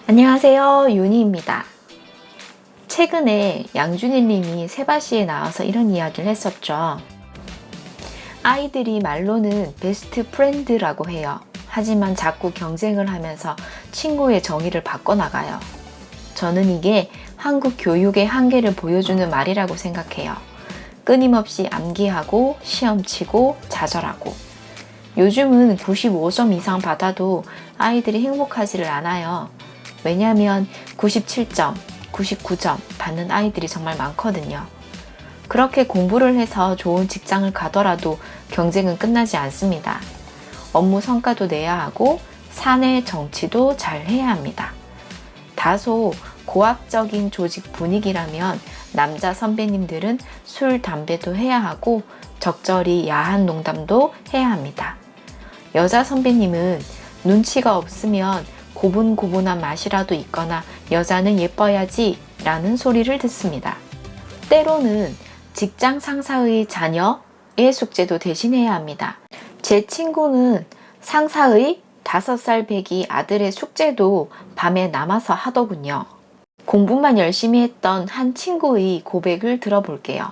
안녕하세요, 윤희입니다. 최근에 양준일 님이 세바시에 나와서 이런 이야기를 했었죠. 아이들이 말로는 베스트 프렌드라고 해요. 하지만 자꾸 경쟁을 하면서 친구의 정의를 바꿔나가요. 저는 이게 한국 교육의 한계를 보여주는 말이라고 생각해요. 끊임없이 암기하고 시험 치고 좌절하고. 요즘은 95점 이상 받아도 아이들이 행복하지를 않아요. 왜냐하면 97점, 99점 받는 아이들이 정말 많거든요. 그렇게 공부를 해서 좋은 직장을 가더라도 경쟁은 끝나지 않습니다. 업무 성과도 내야 하고 사내 정치도 잘 해야 합니다. 다소 고압적인 조직 분위기라면 남자 선배님들은 술, 담배도 해야 하고 적절히 야한 농담도 해야 합니다. 여자 선배님은 눈치가 없으면 고분고분한 맛이라도 있거나 여자는 예뻐야지 라는 소리를 듣습니다. 때로는 직장 상사의 자녀의 숙제도 대신해야 합니다. 제 친구는 상사의 5살 배기 아들의 숙제도 밤에 남아서 하더군요. 공부만 열심히 했던 한 친구의 고백을 들어볼게요.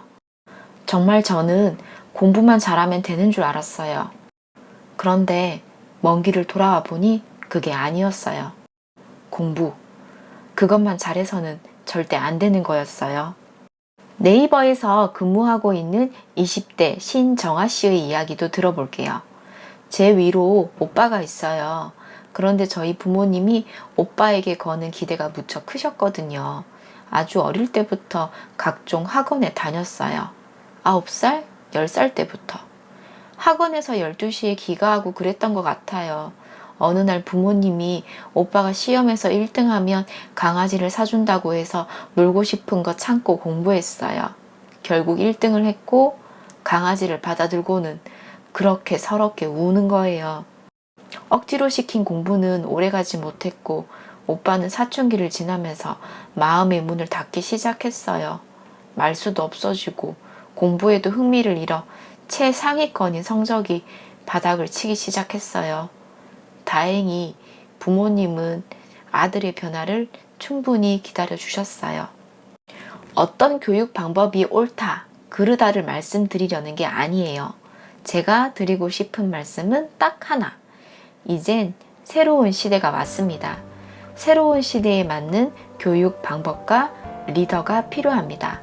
정말 저는 공부만 잘하면 되는 줄 알았어요. 그런데 먼 길을 돌아와 보니 그게 아니었어요. 공부. 그것만 잘해서는 절대 안 되는 거였어요. 네이버에서 근무하고 있는 20대 신정아 씨의 이야기도 들어볼게요. 제 위로 오빠가 있어요. 그런데 저희 부모님이 오빠에게 거는 기대가 무척 크셨거든요. 아주 어릴 때부터 각종 학원에 다녔어요. 9살, 10살 때부터. 학원에서 12시에 귀가하고 그랬던 것 같아요. 어느 날 부모님이 오빠가 시험에서 1등하면 강아지를 사준다고 해서 놀고 싶은 거 참고 공부했어요. 결국 1등을 했고 강아지를 받아들고는 그렇게 서럽게 우는 거예요. 억지로 시킨 공부는 오래가지 못했고 오빠는 사춘기를 지나면서 마음의 문을 닫기 시작했어요. 말수도 없어지고 공부에도 흥미를 잃어 최상위권인 성적이 바닥을 치기 시작했어요. 다행히 부모님은 아들의 변화를 충분히 기다려 주셨어요. 어떤 교육 방법이 옳다, 그르다를 말씀드리려는 게 아니에요. 제가 드리고 싶은 말씀은 딱 하나. 이젠 새로운 시대가 왔습니다. 새로운 시대에 맞는 교육 방법과 리더가 필요합니다.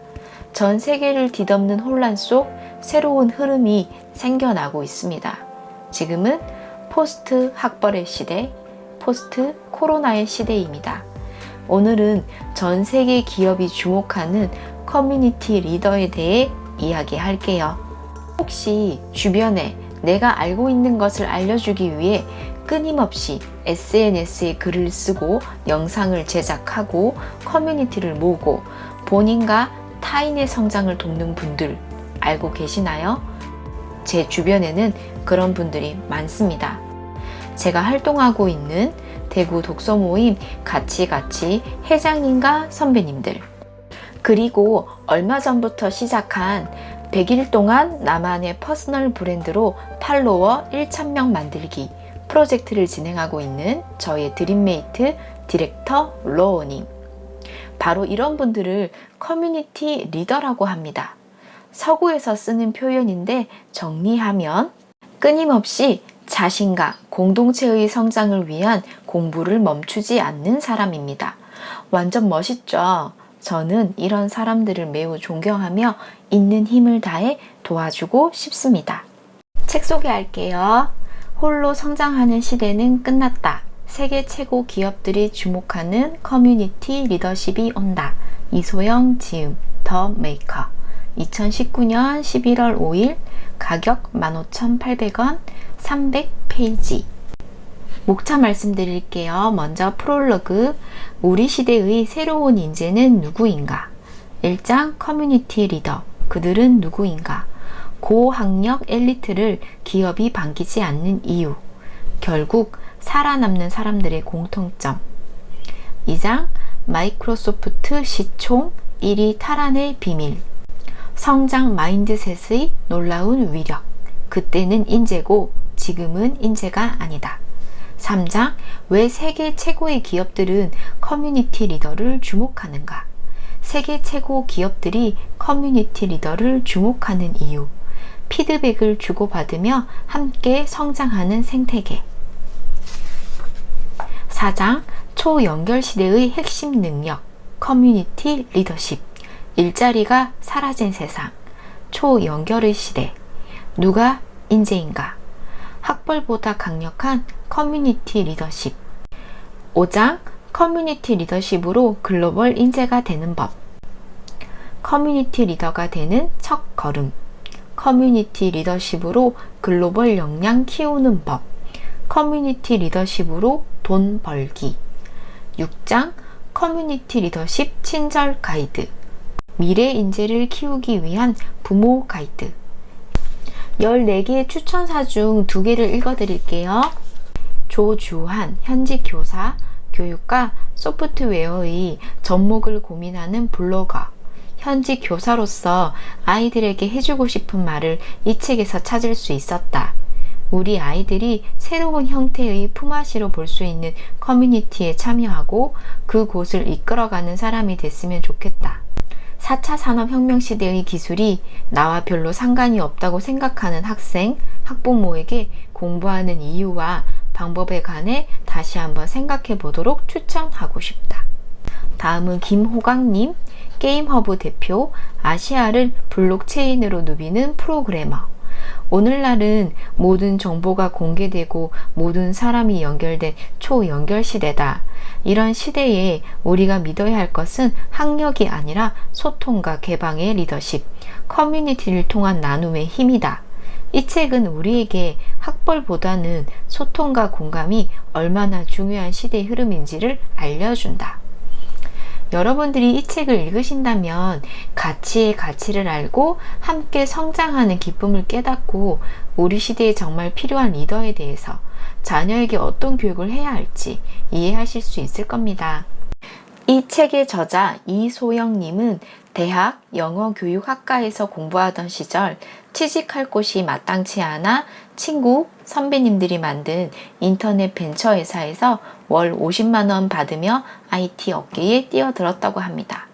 전 세계를 뒤덮는 혼란 속 새로운 흐름이 생겨나고 있습니다. 지금은 포스트 학벌의 시대, 포스트 코로나의 시대입니다. 오늘은 전 세계 기업이 주목하는 커뮤니티 리더에 대해 이야기할게요. 혹시 주변에 내가 알고 있는 것을 알려주기 위해 끊임없이 SNS에 글을 쓰고 영상을 제작하고 커뮤니티를 모으고 본인과 타인의 성장을 돕는 분들 알고 계시나요? 제 주변에는 그런 분들이 많습니다. 제가 활동하고 있는 대구 독서 모임 같이 회장님과 선배님들, 그리고 얼마 전부터 시작한 100일 동안 나만의 퍼스널 브랜드로 팔로워 1,000명 만들기 프로젝트를 진행하고 있는 저의 드림메이트 디렉터 로우님. 바로 이런 분들을 커뮤니티 리더라고 합니다. 서구에서 쓰는 표현인데 정리하면 끊임없이 자신과 공동체의 성장을 위한 공부를 멈추지 않는 사람입니다. 완전 멋있죠? 저는 이런 사람들을 매우 존경하며 있는 힘을 다해 도와주고 싶습니다. 책 소개할게요. 홀로 성장하는 시대는 끝났다. 세계 최고 기업들이 주목하는 커뮤니티 리더십이 온다. 이소영 지음, 더 메이커. 2019년 11월 5일, 가격 15,800원, 300페이지. 목차 말씀드릴게요. 먼저 프롤로그, 우리 시대의 새로운 인재는 누구인가? 1장 커뮤니티 리더, 그들은 누구인가? 고학력 엘리트를 기업이 반기지 않는 이유, 결국 살아남는 사람들의 공통점. 2장 마이크로소프트 시총 1위 탈환의 비밀, 성장 마인드셋의 놀라운 위력, 그때는 인재고 지금은 인재가 아니다. 3장 왜 세계 최고의 기업들은 커뮤니티 리더를 주목하는가? 세계 최고 기업들이 커뮤니티 리더를 주목하는 이유. 피드백을 주고받으며 함께 성장하는 생태계. 4장 초연결 시대의 핵심 능력. 커뮤니티 리더십. 일자리가 사라진 세상. 초연결의 시대. 누가 인재인가? 학벌보다 강력한 커뮤니티 리더십. 5장 커뮤니티 리더십으로 글로벌 인재가 되는 법. 커뮤니티 리더가 되는 첫 걸음. 커뮤니티 리더십으로 글로벌 역량 키우는 법. 커뮤니티 리더십으로 돈 벌기. 6장 커뮤니티 리더십 친절 가이드. 미래 인재를 키우기 위한 부모 가이드. 14개의 추천사 중 2개를 읽어드릴게요. 조주한 현직 교사, 교육과 소프트웨어의 접목을 고민하는 블로거. 현직 교사로서 아이들에게 해주고 싶은 말을 이 책에서 찾을 수 있었다. 우리 아이들이 새로운 형태의 품앗이로 볼 수 있는 커뮤니티에 참여하고 그곳을 이끌어가는 사람이 됐으면 좋겠다. 4차 산업혁명 시대의 기술이 나와 별로 상관이 없다고 생각하는 학생, 학부모에게 공부하는 이유와 방법에 관해 다시 한번 생각해 보도록 추천하고 싶다. 다음은 김호강님, 게임허브 대표, 아시아를 블록체인으로 누비는 프로그래머. 오늘날은 모든 정보가 공개되고 모든 사람이 연결된 초연결 시대다. 이런 시대에 우리가 믿어야 할 것은 학력이 아니라 소통과 개방의 리더십, 커뮤니티를 통한 나눔의 힘이다. 이 책은 우리에게 학벌보다는 소통과 공감이 얼마나 중요한 시대의 흐름인지를 알려준다. 여러분들이 이 책을 읽으신다면 가치의 가치를 알고 함께 성장하는 기쁨을 깨닫고 우리 시대에 정말 필요한 리더에 대해서 자녀에게 어떤 교육을 해야 할지 이해하실 수 있을 겁니다. 이 책의 저자 이소영님은 대학 영어교육학과에서 공부하던 시절 취직할 곳이 마땅치 않아 친구, 선배님들이 만든 인터넷 벤처 회사에서 월 50만 원 받으며 IT 업계에 뛰어들었다고 합니다.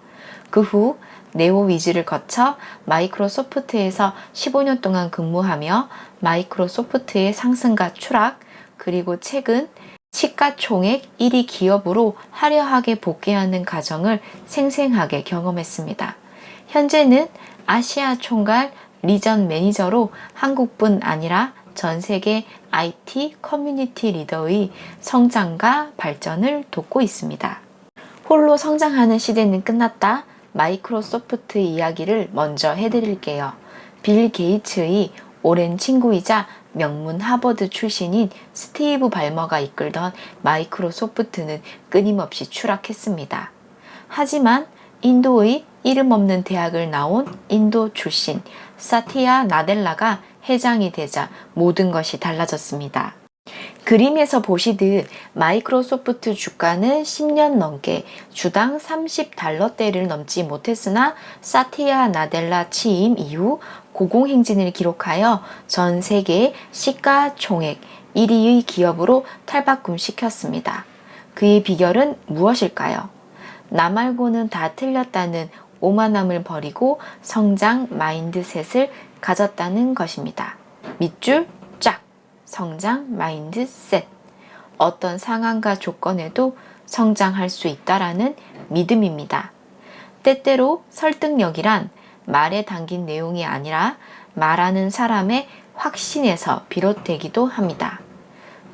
그 후 네오위즈를 거쳐 마이크로소프트에서 15년 동안 근무하며 마이크로소프트의 상승과 추락, 그리고 최근 시가총액 1위 기업으로 화려하게 복귀하는 과정을 생생하게 경험했습니다. 현재는 아시아 총괄 리전 매니저로 한국뿐 아니라 전 세계 IT 커뮤니티 리더의 성장과 발전을 돕고 있습니다. 홀로 성장하는 시대는 끝났다. 마이크로소프트 이야기를 먼저 해드릴게요. 빌 게이츠의 오랜 친구이자 명문 하버드 출신인 스티브 발머가 이끌던 마이크로소프트는 끊임없이 추락했습니다. 하지만 인도의 이름 없는 대학을 나온 인도 출신 사티아 나델라가 회장이 되자 모든 것이 달라졌습니다. 그림에서 보시듯 마이크로소프트 주가는 10년 넘게 주당 $30대를 넘지 못했으나 사티아 나델라 취임 이후 고공행진을 기록하여 전 세계 시가총액 1위의 기업으로 탈바꿈시켰습니다. 그의 비결은 무엇일까요? 나 말고는 다 틀렸다는 오만함을 버리고 성장 마인드셋을 가졌다는 것입니다. 밑줄 쫙! 성장 마인드셋. 어떤 상황과 조건에도 성장할 수 있다라는 믿음입니다. 때때로 설득력이란 말에 담긴 내용이 아니라 말하는 사람의 확신에서 비롯되기도 합니다.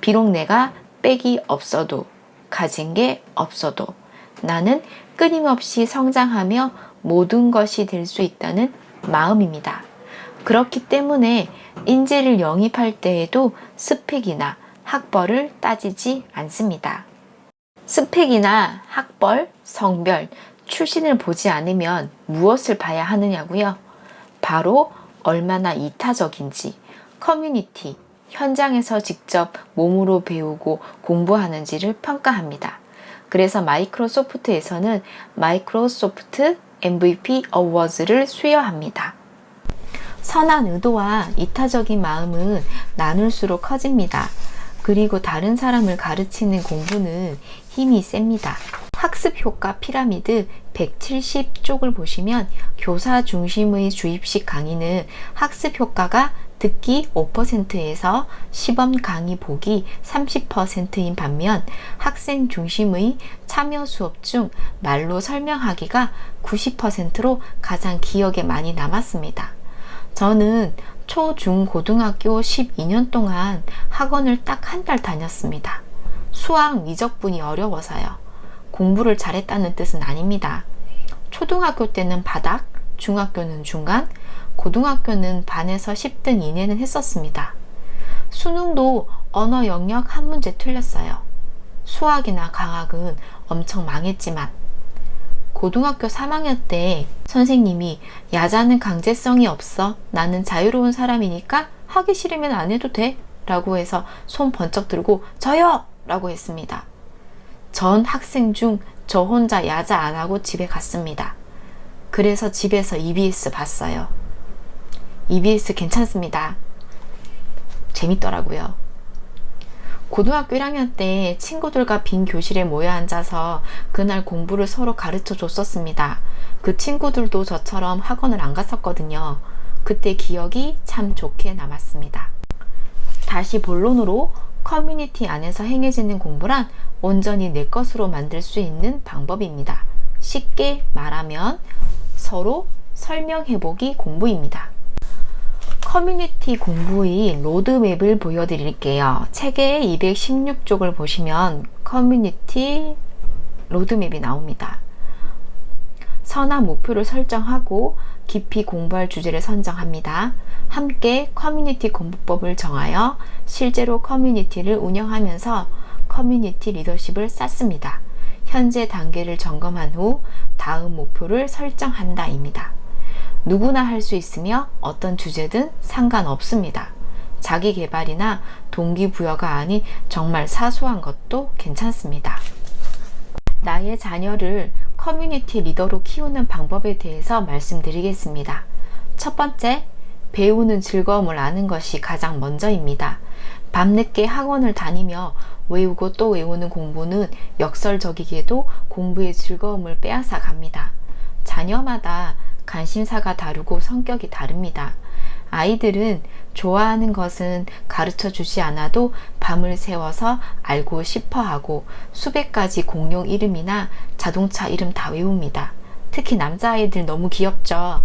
비록 내가 빽이 없어도, 가진 게 없어도 나는 끊임없이 성장하며 모든 것이 될 수 있다는 마음입니다. 그렇기 때문에 인재를 영입할 때에도 스펙이나 학벌을 따지지 않습니다. 스펙이나 학벌, 성별, 출신을 보지 않으면 무엇을 봐야 하느냐고요? 바로 얼마나 이타적인지, 커뮤니티, 현장에서 직접 몸으로 배우고 공부하는지를 평가합니다. 그래서 마이크로소프트에서는 마이크로소프트 MVP 어워즈를 수여합니다. 선한 의도와 이타적인 마음은 나눌수록 커집니다. 그리고 다른 사람을 가르치는 공부는 힘이 셉니다. 학습 효과 피라미드 170쪽을 보시면 교사 중심의 주입식 강의는 학습 효과가 듣기 5%에서 시범 강의 보기 30%인 반면 학생 중심의 참여 수업 중 말로 설명하기가 90%로 가장 기억에 많이 남았습니다. 저는 초, 중, 고등학교 12년 동안 학원을 딱 한 달 다녔습니다. 수학, 미적분이 어려워서요. 공부를 잘했다는 뜻은 아닙니다. 초등학교 때는 바닥, 중학교는 중간, 고등학교는 반에서 10등 이내는 했었습니다. 수능도 언어 영역 한 문제 틀렸어요. 수학이나 과학은 엄청 망했지만 고등학교 3학년 때 선생님이 야자는 강제성이 없어. 나는 자유로운 사람이니까 하기 싫으면 안 해도 돼. 라고 해서 손 번쩍 들고 저요! 라고 했습니다. 전 학생 중 저 혼자 야자 안 하고 집에 갔습니다. 그래서 집에서 EBS 봤어요. EBS 괜찮습니다. 재밌더라고요. 고등학교 1학년 때 친구들과 빈 교실에 모여 앉아서 그날 공부를 서로 가르쳐 줬었습니다. 그 친구들도 저처럼 학원을 안 갔었거든요. 그때 기억이 참 좋게 남았습니다. 다시 본론으로 커뮤니티 안에서 행해지는 공부란 온전히 내 것으로 만들 수 있는 방법입니다. 쉽게 말하면 서로 설명해보기 공부입니다. 커뮤니티 공부의 로드맵을 보여드릴게요. 책의 216쪽을 보시면 커뮤니티 로드맵이 나옵니다. 선한 목표를 설정하고 깊이 공부할 주제를 선정합니다. 함께 커뮤니티 공부법을 정하여 실제로 커뮤니티를 운영하면서 커뮤니티 리더십을 쌓습니다. 현재 단계를 점검한 후 다음 목표를 설정한다입니다. 누구나 할 수 있으며 어떤 주제든 상관없습니다. 자기 개발이나 동기부여가 아닌 정말 사소한 것도 괜찮습니다. 나의 자녀를 커뮤니티 리더로 키우는 방법에 대해서 말씀드리겠습니다. 첫 번째, 배우는 즐거움을 아는 것이 가장 먼저입니다. 밤늦게 학원을 다니며 외우고 또 외우는 공부는 역설적이게도 공부의 즐거움을 빼앗아 갑니다. 자녀마다 관심사가 다르고 성격이 다릅니다. 아이들은 좋아하는 것은 가르쳐 주지 않아도 밤을 새워서 알고 싶어 하고 수백 가지 공룡 이름이나 자동차 이름 다 외웁니다. 특히 남자아이들 너무 귀엽죠?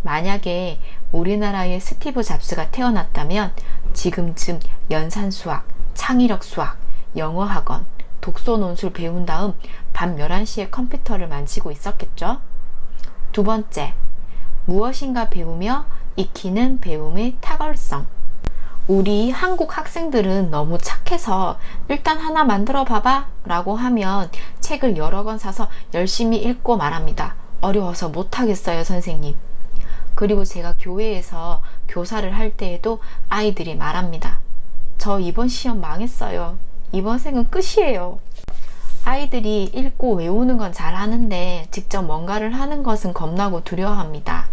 만약에 우리나라에 스티브 잡스가 태어났다면 지금쯤 연산 수학, 창의력 수학, 영어 학원, 독서 논술 배운 다음 밤 11시에 컴퓨터를 만지고 있었겠죠? 두 번째, 무엇인가 배우며 익히는 배움의 탁월성. 우리 한국 학생들은 너무 착해서 일단 하나 만들어 봐봐 라고 하면 책을 여러 권 사서 열심히 읽고 말합니다. 어려워서 못하겠어요, 선생님. 그리고 제가 교회에서 교사를 할 때에도 아이들이 말합니다. 저 이번 시험 망했어요. 이번 생은 끝이에요. 아이들이 읽고 외우는 건 잘하는데 직접 뭔가를 하는 것은 겁나고 두려워합니다.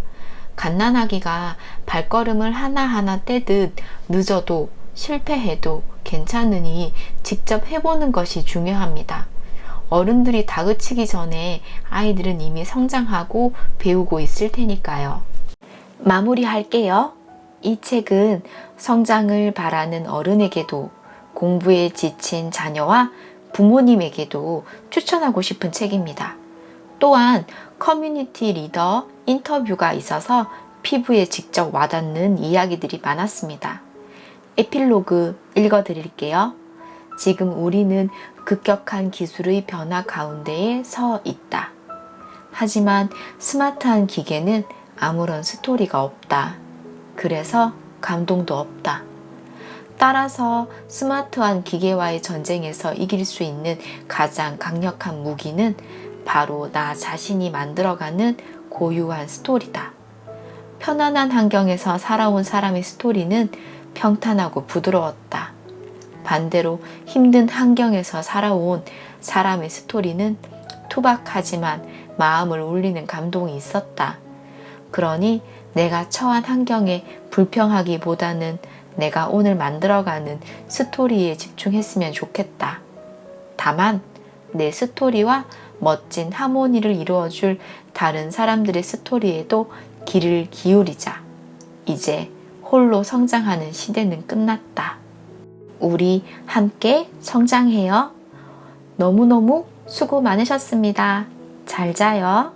갓난아기가 발걸음을 하나하나 떼듯 늦어도 실패해도 괜찮으니 직접 해보는 것이 중요합니다. 어른들이 다그치기 전에 아이들은 이미 성장하고 배우고 있을 테니까요. 마무리할게요. 이 책은 성장을 바라는 어른에게도 공부에 지친 자녀와 부모님에게도 추천하고 싶은 책입니다. 또한 커뮤니티 리더 인터뷰가 있어서 피부에 직접 와닿는 이야기들이 많았습니다. 에필로그 읽어드릴게요. 지금 우리는 급격한 기술의 변화 가운데에 서 있다. 하지만 스마트한 기계는 아무런 스토리가 없다. 그래서 감동도 없다. 따라서 스마트한 기계와의 전쟁에서 이길 수 있는 가장 강력한 무기는 바로 나 자신이 만들어가는 고유한 스토리다. 편안한 환경에서 살아온 사람의 스토리는 평탄하고 부드러웠다. 반대로 힘든 환경에서 살아온 사람의 스토리는 투박하지만 마음을 울리는 감동이 있었다. 그러니 내가 처한 환경에 불평하기보다는 내가 오늘 만들어가는 스토리에 집중했으면 좋겠다. 다만 내 스토리와 멋진 하모니를 이루어줄 다른 사람들의 스토리에도 귀를 기울이자. 이제 홀로 성장하는 시대는 끝났다. 우리 함께 성장해요. 너무너무 수고 많으셨습니다. 잘 자요.